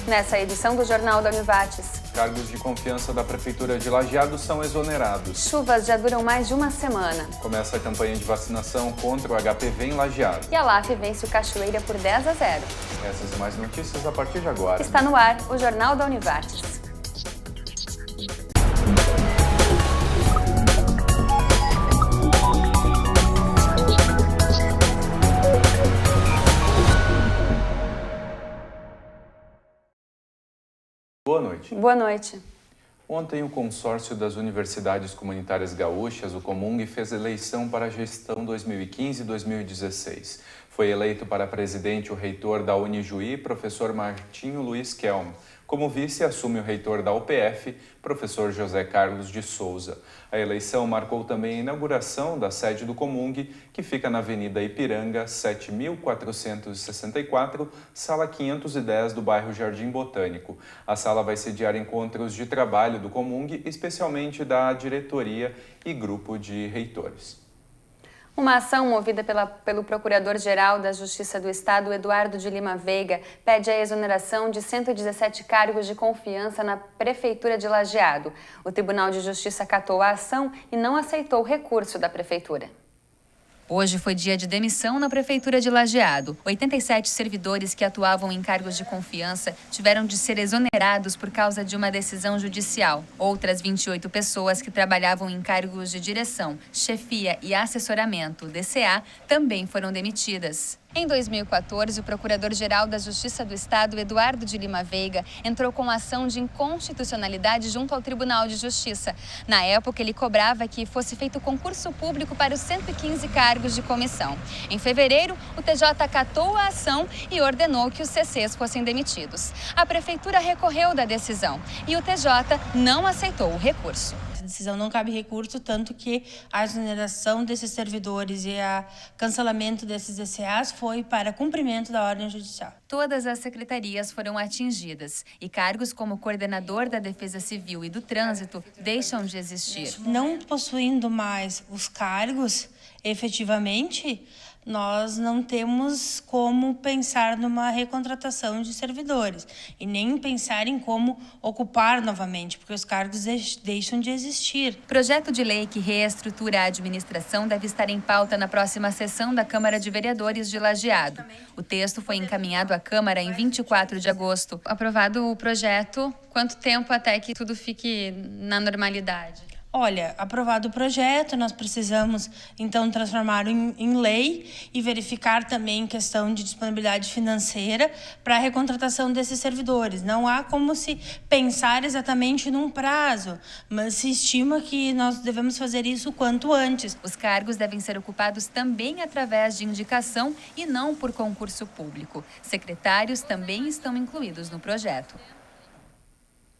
Nessa edição do Jornal da Univates. Cargos de confiança da Prefeitura de Lajeado são exonerados. Chuvas já duram mais de uma semana. Começa a campanha de vacinação contra o HPV em Lajeado. E a LAF vence o Cachoeira por 10-0. Essas e mais notícias a partir de agora. Está no ar o Jornal da Univates. Boa noite. Boa noite. Ontem, o Consórcio das Universidades Comunitárias Gaúchas, o Comung, fez eleição para a gestão 2015-2016. Foi eleito para presidente o reitor da Unijuí, professor Martinho Luiz Kelm. Como vice, assume o reitor da UPF, professor José Carlos de Souza. A eleição marcou também a inauguração da sede do Comung, que fica na Avenida Ipiranga, 7.464, sala 510 do bairro Jardim Botânico. A sala vai sediar encontros de trabalho do Comung, especialmente da diretoria e grupo de reitores. Uma ação movida pelo Procurador-Geral da Justiça do Estado, Eduardo de Lima Veiga, pede a exoneração de 117 cargos de confiança na Prefeitura de Lajeado. O Tribunal de Justiça acatou a ação e não aceitou o recurso da Prefeitura. Hoje foi dia de demissão na Prefeitura de Lajeado. 87 servidores que atuavam em cargos de confiança tiveram de ser exonerados por causa de uma decisão judicial. Outras 28 pessoas que trabalhavam em cargos de direção, chefia e assessoramento, DCA, também foram demitidas. Em 2014, o Procurador-Geral da Justiça do Estado, Eduardo de Lima Veiga, entrou com ação de inconstitucionalidade junto ao Tribunal de Justiça. Na época, ele cobrava que fosse feito concurso público para os 115 cargos de comissão. Em fevereiro, o TJ acatou a ação e ordenou que os CCs fossem demitidos. A Prefeitura recorreu da decisão e o TJ não aceitou o recurso. A decisão não cabe recurso, tanto que a exoneração desses servidores e o cancelamento desses DCAs foi para cumprimento da ordem judicial. Todas as secretarias foram atingidas e cargos como coordenador da Defesa Civil e do Trânsito deixam de existir. Não possuindo mais os cargos, efetivamente, nós não temos como pensar numa recontratação de servidores e nem pensar em como ocupar novamente, porque os cargos deixam de existir. Projeto de lei que reestrutura a administração deve estar em pauta na próxima sessão da Câmara de Vereadores de Lajeado. O texto foi encaminhado à Câmara em 24 de agosto. Aprovado o projeto, quanto tempo até que tudo fique na normalidade? Olha, aprovado o projeto, nós precisamos, então, transformá-lo em lei e verificar também questão de disponibilidade financeira para a recontratação desses servidores. Não há como se pensar exatamente num prazo, mas se estima que nós devemos fazer isso o quanto antes. Os cargos devem ser ocupados também através de indicação e não por concurso público. Secretários também estão incluídos no projeto.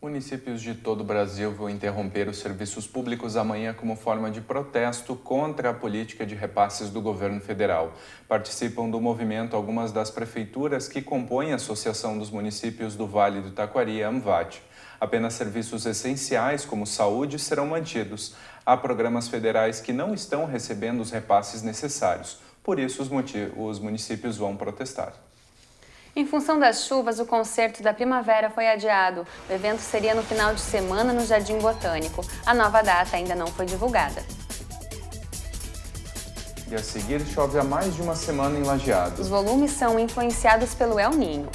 Municípios de todo o Brasil vão interromper os serviços públicos amanhã como forma de protesto contra a política de repasses do governo federal. Participam do movimento algumas das prefeituras que compõem a Associação dos Municípios do Vale do Taquari, AMVAT. Apenas serviços essenciais, como saúde, serão mantidos. Há programas federais que não estão recebendo os repasses necessários. Por isso, os municípios vão protestar. Em função das chuvas, o concerto da primavera foi adiado. O evento seria no final de semana no Jardim Botânico. A nova data ainda não foi divulgada. E a seguir, chove há mais de uma semana em Lajeado. Os volumes são influenciados pelo El Niño.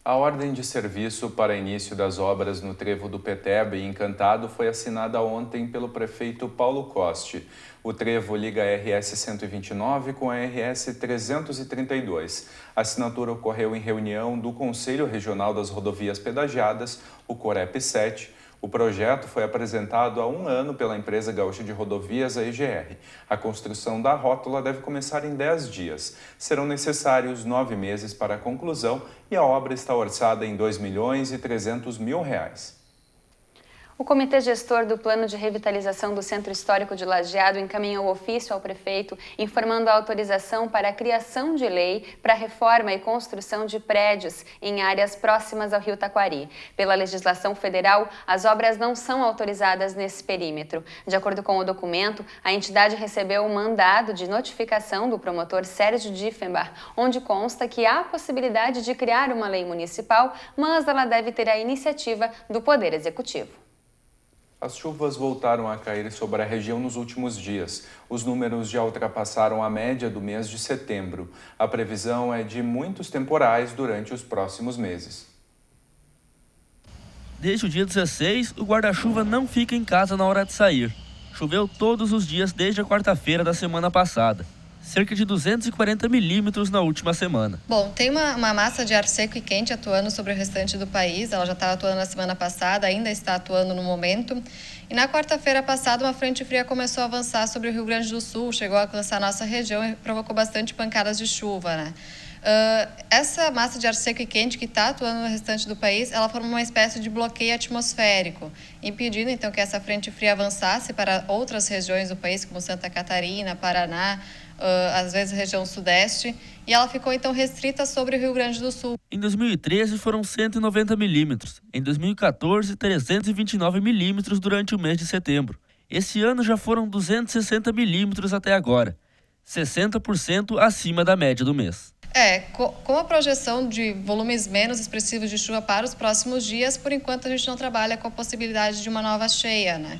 A ordem de serviço para início das obras no trevo do Peteba e Encantado foi assinada ontem pelo prefeito Paulo Coste. O trevo liga a RS 129 com a RS 332. A assinatura ocorreu em reunião do Conselho Regional das Rodovias Pedagiadas, o COREP 7. O projeto foi apresentado há um ano pela empresa gaúcha de rodovias, a EGR. A construção da rótula deve começar em 10 dias. Serão necessários 9 meses para a conclusão e a obra está orçada em R$ 2.300.000. O Comitê Gestor do Plano de Revitalização do Centro Histórico de Lajeado encaminhou ofício ao prefeito informando a autorização para a criação de lei para a reforma e construção de prédios em áreas próximas ao Rio Taquari. Pela legislação federal, as obras não são autorizadas nesse perímetro. De acordo com o documento, a entidade recebeu um mandado de notificação do promotor Sérgio Diefenbach, onde consta que há a possibilidade de criar uma lei municipal, mas ela deve ter a iniciativa do Poder Executivo. As chuvas voltaram a cair sobre a região nos últimos dias. Os números já ultrapassaram a média do mês de setembro. A previsão é de muitos temporais durante os próximos meses. Desde o dia 16, o guarda-chuva não fica em casa na hora de sair. Choveu todos os dias desde a quarta-feira da semana passada. Cerca de 240 milímetros na última semana. Bom, tem uma massa de ar seco e quente atuando sobre o restante do país. Ela já estava atuando na semana passada, ainda está atuando no momento. E na quarta-feira passada, uma frente fria começou a avançar sobre o Rio Grande do Sul, chegou a alcançar a nossa região e provocou bastante pancadas de chuva, né? Essa massa de ar seco e quente que está atuando no restante do país, ela forma uma espécie de bloqueio atmosférico, impedindo então que essa frente fria avançasse para outras regiões do país, como Santa Catarina, Paraná, às vezes região sudeste, e ela ficou então restrita sobre o Rio Grande do Sul. Em 2013 foram 190 milímetros, em 2014 329 milímetros durante o mês de setembro. Esse ano já foram 260 milímetros até agora, 60% acima da média do mês. Com a projeção de volumes menos expressivos de chuva para os próximos dias, por enquanto a gente não trabalha com a possibilidade de uma nova cheia, né?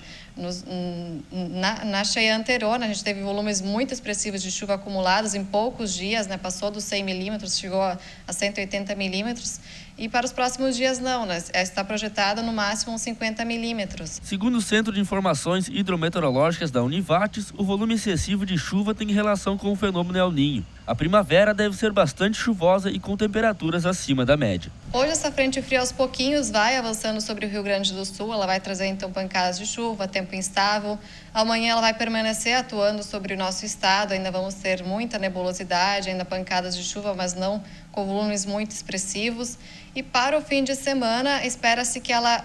Na cheia anterior, a gente teve volumes muito expressivos de chuva acumulados em poucos dias, né? Passou dos 100 milímetros, chegou a 180 milímetros. E para os próximos dias não, né? Está projetado no máximo uns 50 milímetros. Segundo o Centro de Informações Hidrometeorológicas da Univates, o volume excessivo de chuva tem relação com o fenômeno El Niño. A primavera deve ser bastante chuvosa e com temperaturas acima da média. Hoje essa frente fria aos pouquinhos vai avançando sobre o Rio Grande do Sul, ela vai trazer então pancadas de chuva, tempo instável. Amanhã ela vai permanecer atuando sobre o nosso estado, ainda vamos ter muita nebulosidade, ainda pancadas de chuva, mas não com volumes muito expressivos. E para o fim de semana, espera-se que ela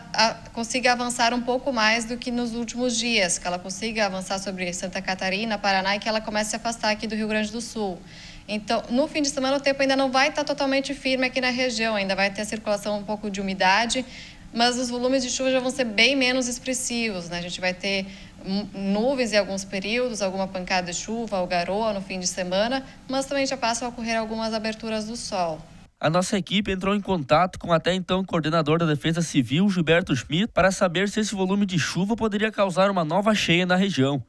consiga avançar um pouco mais do que nos últimos dias, que ela consiga avançar sobre Santa Catarina, Paraná e que ela comece a se afastar aqui do Rio Grande do Sul. Então, no fim de semana, o tempo ainda não vai estar totalmente firme aqui na região, ainda vai ter a circulação um pouco de umidade, mas os volumes de chuva já vão ser bem menos expressivos, né? A gente vai ter nuvens em alguns períodos, alguma pancada de chuva ou garoa no fim de semana, mas também já passam a ocorrer algumas aberturas do sol. A nossa equipe entrou em contato com até então o coordenador da Defesa Civil, Gilberto Schmidt, para saber se esse volume de chuva poderia causar uma nova cheia na região.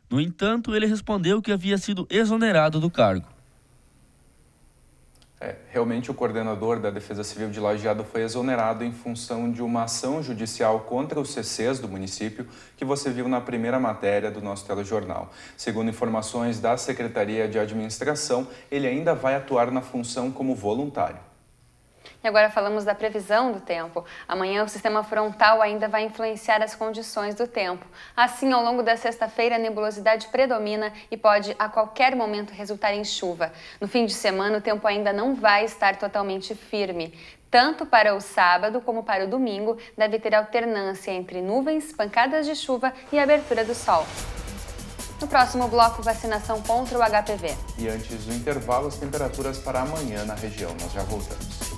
No entanto, ele respondeu que havia sido exonerado do cargo. Realmente o coordenador da Defesa Civil de Lajeado foi exonerado em função de uma ação judicial contra os CCs do município que você viu na primeira matéria do nosso telejornal. Segundo informações da Secretaria de Administração, ele ainda vai atuar na função como voluntário. E agora falamos da previsão do tempo. Amanhã o sistema frontal ainda vai influenciar as condições do tempo. Assim, ao longo da sexta-feira, a nebulosidade predomina e pode a qualquer momento resultar em chuva. No fim de semana, o tempo ainda não vai estar totalmente firme. Tanto para o sábado como para o domingo, deve ter alternância entre nuvens, pancadas de chuva e abertura do sol. No próximo bloco, vacinação contra o HPV. E antes do intervalo, as temperaturas para amanhã na região. Nós já voltamos.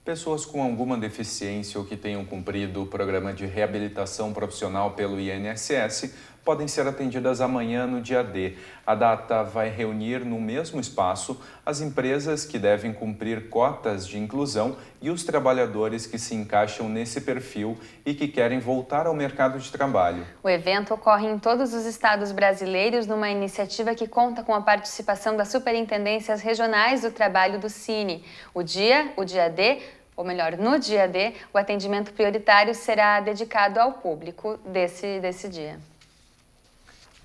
Pessoas com alguma deficiência ou que tenham cumprido o programa de reabilitação profissional pelo INSS podem ser atendidas amanhã no dia D. A data vai reunir no mesmo espaço as empresas que devem cumprir cotas de inclusão e os trabalhadores que se encaixam nesse perfil e que querem voltar ao mercado de trabalho. O evento ocorre em todos os estados brasileiros numa iniciativa que conta com a participação das superintendências regionais do trabalho do Cine. O dia D, ou melhor, no dia D, o atendimento prioritário será dedicado ao público desse dia.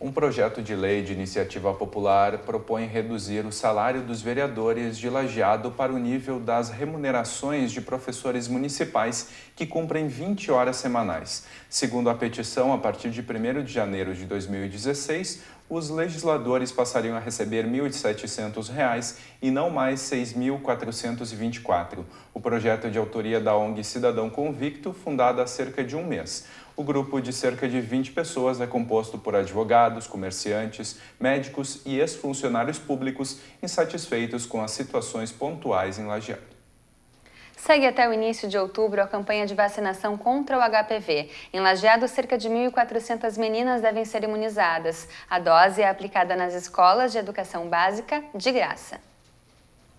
Um projeto de lei de iniciativa popular propõe reduzir o salário dos vereadores de Lajeado para o nível das remunerações de professores municipais que cumprem 20 horas semanais. Segundo a petição, a partir de 1º de janeiro de 2016, os legisladores passariam a receber R$ 1.700 e não mais R$ 6.424. O projeto é de autoria da ONG Cidadão Convicto, fundada há cerca de um mês. O grupo de cerca de 20 pessoas é composto por advogados, comerciantes, médicos e ex-funcionários públicos insatisfeitos com as situações pontuais em Lajeado. Segue até o início de outubro a campanha de vacinação contra o HPV. Em Lajeado, cerca de 1.400 meninas devem ser imunizadas. A dose é aplicada nas escolas de educação básica de graça.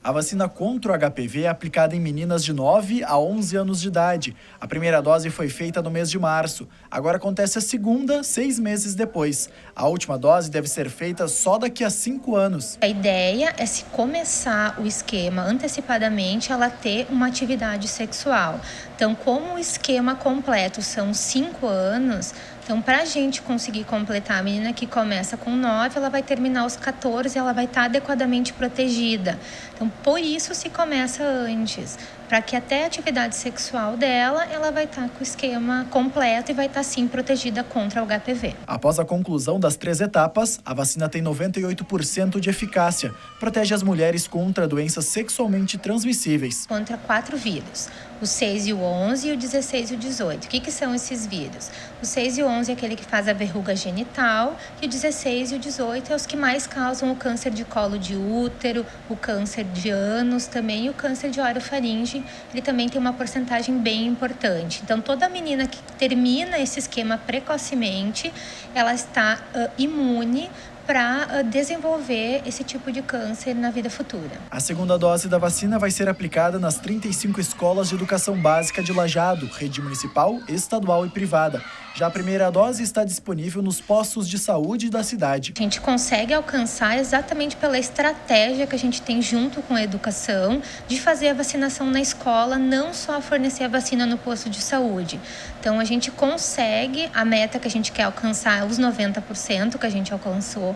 A vacina contra o HPV é aplicada em meninas de 9 a 11 anos de idade. A primeira dose foi feita no mês de março. Agora acontece a segunda, 6 meses depois. A última dose deve ser feita só daqui a 5 anos. A ideia é, se começar o esquema antecipadamente, ela ter uma atividade sexual. Então, como o esquema completo são 5 anos... Então, para a gente conseguir completar, a menina que começa com 9, ela vai terminar aos 14, ela vai estar adequadamente protegida. Então, por isso se começa antes, para que até a atividade sexual dela, ela vai estar com o esquema completo e vai estar, sim, protegida contra o HPV. Após a conclusão das 3 etapas, a vacina tem 98% de eficácia. Protege as mulheres contra doenças sexualmente transmissíveis. Contra 4 vírus. O 6 e o 11 e o 16 e o 18. O que são esses vírus? O 6 e o 11 é aquele que faz a verruga genital e o 16 e o 18 é os que mais causam o câncer de colo de útero, o câncer de ânus também e o câncer de orofaringe. Ele também tem uma porcentagem bem importante. Então, toda menina que termina esse esquema precocemente, ela está imune para desenvolver esse tipo de câncer na vida futura. A segunda dose da vacina vai ser aplicada nas 35 escolas de educação básica de Lajeado, rede municipal, estadual e privada. Já a primeira dose está disponível nos postos de saúde da cidade. A gente consegue alcançar exatamente pela estratégia que a gente tem junto com a educação de fazer a vacinação na escola, não só fornecer a vacina no posto de saúde. Então, a gente consegue a meta que a gente quer alcançar, os 90% que a gente alcançou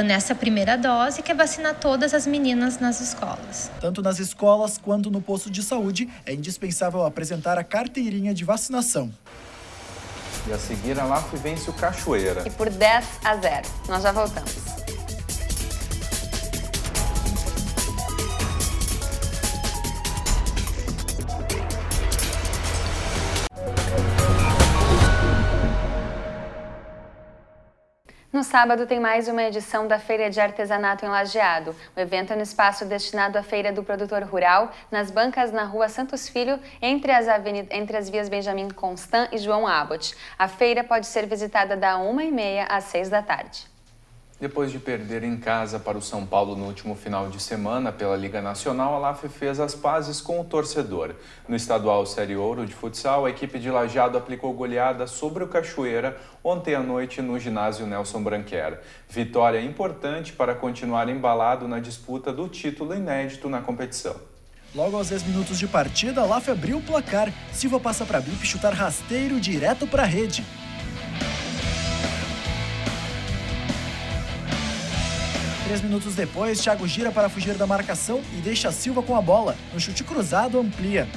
nessa primeira dose, que é vacinar todas as meninas nas escolas. Tanto nas escolas quanto no posto de saúde, é indispensável apresentar a carteirinha de vacinação. E a seguir, a LAF vence o Cachoeira. E por 10-0. Nós já voltamos. No sábado tem mais uma edição da Feira de Artesanato em Lajeado. O evento é no espaço destinado à Feira do Produtor Rural, nas bancas na Rua Santos Filho, entre as vias Benjamin Constant e João Abbott. A feira pode ser visitada da 1h30 às 6 da tarde. Depois de perder em casa para o São Paulo no último final de semana pela Liga Nacional, a LAF fez as pazes com o torcedor. No estadual Série Ouro de futsal, a equipe de Lajeado aplicou goleada sobre o Cachoeira ontem à noite no ginásio Nelson Branquer. Vitória importante para continuar embalado na disputa do título inédito na competição. Logo aos 10 minutos de partida, a LAF abriu o placar. Silva passa para Bip chutar rasteiro direto para a rede. Três minutos depois, Thiago gira para fugir da marcação e deixa Silva com a bola. No chute cruzado, amplia.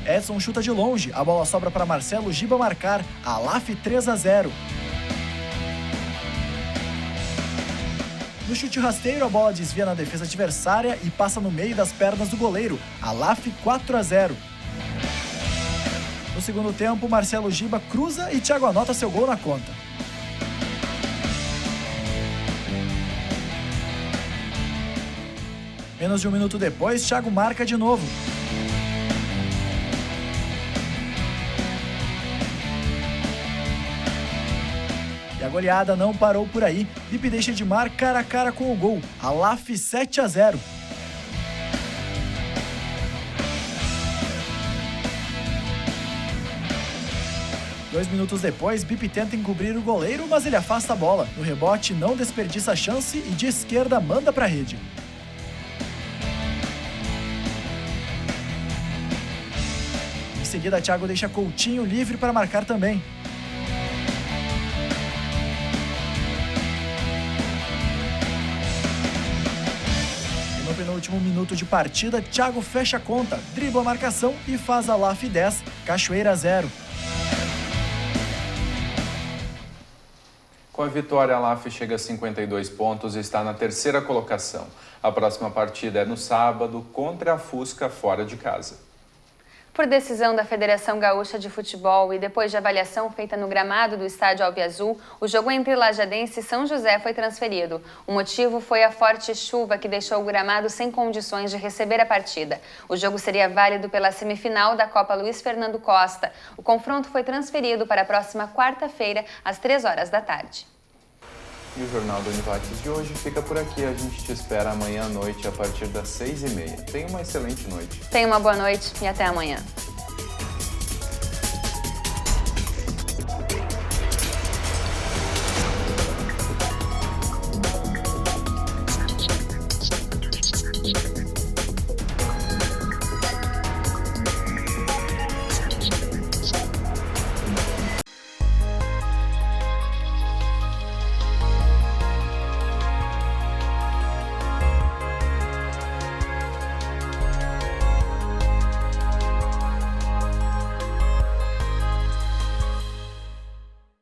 Edson chuta de longe. A bola sobra para Marcelo Giba marcar. A LAF 3-0. No chute rasteiro, a bola desvia na defesa adversária e passa no meio das pernas do goleiro. A LAF 4-0. No segundo tempo, Marcelo Giba cruza e Thiago anota seu gol na conta. Menos de um minuto depois, Thiago marca de novo. E a goleada não parou por aí. Bip deixa Edmar cara a cara com o gol. A LAF 7-0. Dois minutos depois, Bip tenta encobrir o goleiro, mas ele afasta a bola. No rebote, não desperdiça a chance e de esquerda manda para a rede. Em seguida, Thiago deixa Coutinho livre para marcar também. E no penúltimo minuto de partida, Thiago fecha a conta, dribla a marcação e faz a LAF 10, Cachoeira 0. Com a vitória, a LAF chega a 52 pontos e está na terceira colocação. A próxima partida é no sábado contra a Fusca fora de casa. Por decisão da Federação Gaúcha de Futebol e depois de avaliação feita no gramado do estádio Alviazul, o jogo entre Lajadense e São José foi transferido. O motivo foi a forte chuva que deixou o gramado sem condições de receber a partida. O jogo seria válido pela semifinal da Copa Luiz Fernando Costa. O confronto foi transferido para a próxima quarta-feira, às 15h. E o Jornal do Univates de hoje fica por aqui. A gente te espera amanhã à noite a partir das 6h30. Tenha uma excelente noite. Tenha uma boa noite e até amanhã.